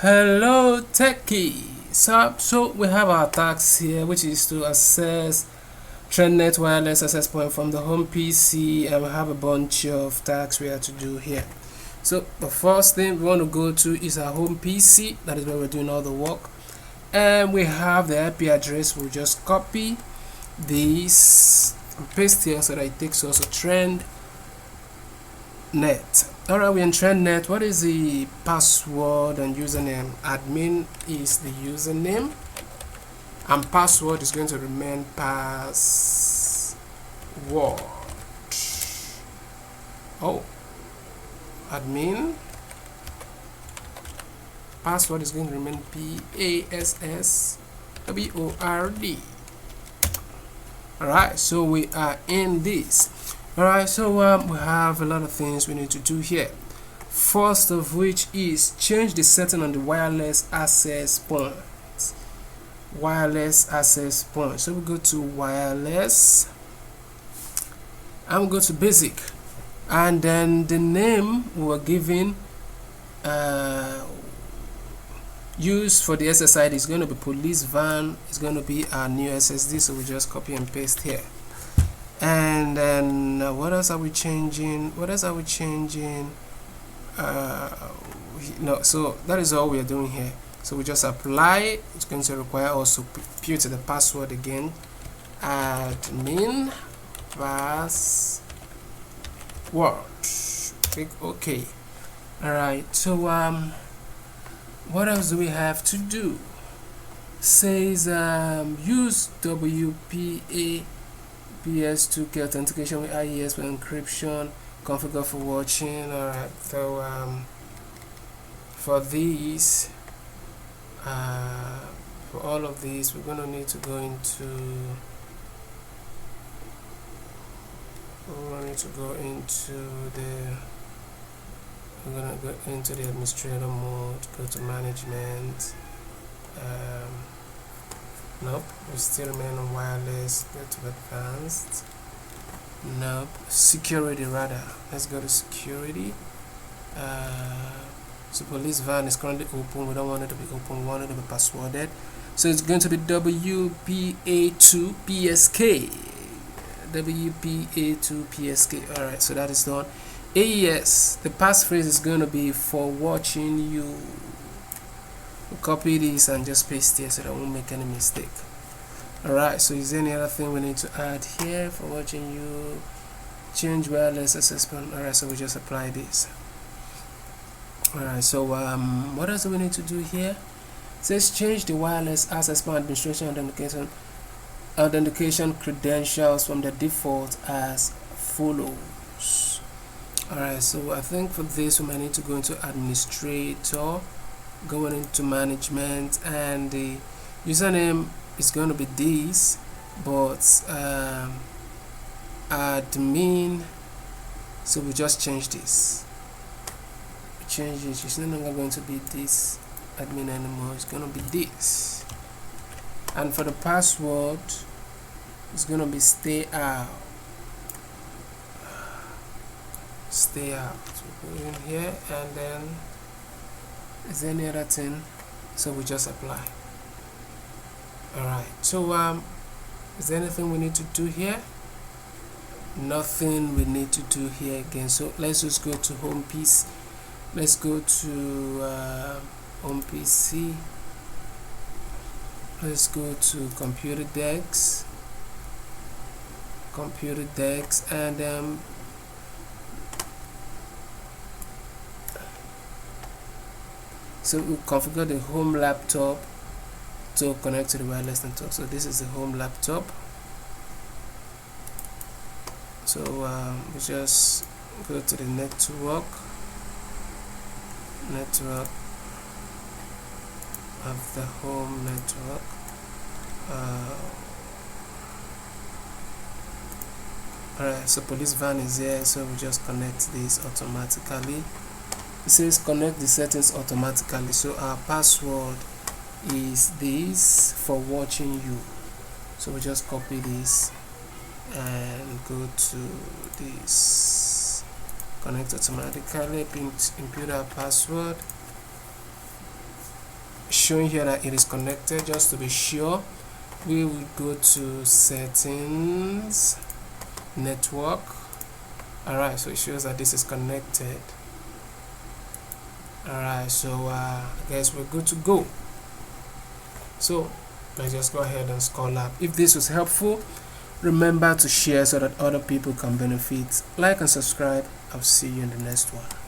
Hello techie. So we have our task here, which is to access TrendNet wireless access point from the home PC, and we have a bunch of tasks we have to do here. So the first thing we want to go to is our home PC. That is where we're doing all the work, and we have the IP address. We'll just copy this and paste here so that it takes us to TrendNet. Alright, we're in TrendNet. What is the password and username? Admin is the username, and password is going to remain password. Oh, admin. Password is going to remain password. Alright, so we are in this. Alright, so we have a lot of things we need to do here. First of which is change the setting on the wireless access point. Wireless access point. So we go to wireless and we go to basic, and then the name we were given used for the SSID is going to be police van. It's going to be our new SSD, so we just copy and paste here. And then what else are we changing? No, so that is all we are doing here. So we just apply. It's going to require us to put the password again. Admin password. Click OK. Alright, so what else do we have to do? Says use WPA PS2 authentication with IES for encryption, configure for watching. Alright, so for these, for all of these, we're gonna need to go into the administrator mode, go to management. Nope, we still remain on wireless. Go to advanced. Nope, security rather. Let's go to security. So police van is currently open. We don't want it to be open. We want it to be passworded. So it's going to be WPA2 PSK. WPA2 PSK. Alright, so that is done. AES, the passphrase is going to be for watching you. Copy this and just paste here so that I won't make any mistake. Alright, so is there any other thing we need to add here? For watching you, change wireless access point. Alright, so we just apply this. Alright, so what else do we need to do here? It says change the wireless access point administration authentication credentials from the default as follows. Alright, so I think for this we might need to go into administrator, going into management, and the username is going to be this, but admin, so we just change this. Change it. It's no longer going to be this admin anymore. It's going to be this, and for the password it's going to be stay out. So go in here, and then is there any other thing? So we just apply. Alright, so is there anything we need to do here? Nothing we need to do here again. So let's just go to home PC. Let's go to home PC. Let's go to computer decks, and so we configure the home laptop to connect to the wireless network. So this is the home laptop. So we just go to the network of the home network. Alright, so police van is here, so we just connect this automatically. It says connect the settings automatically, so our password is this for watching you. So we just copy this and go to this connect automatically, input our password, showing here that it is connected. Just to be sure, we will go to settings, network. Alright, so it shows that this is connected. Alright, so I guess we're good to go. So let's just go ahead and scroll up. If this was helpful, remember to share so that other people can benefit. Like and subscribe. I'll see you in the next one.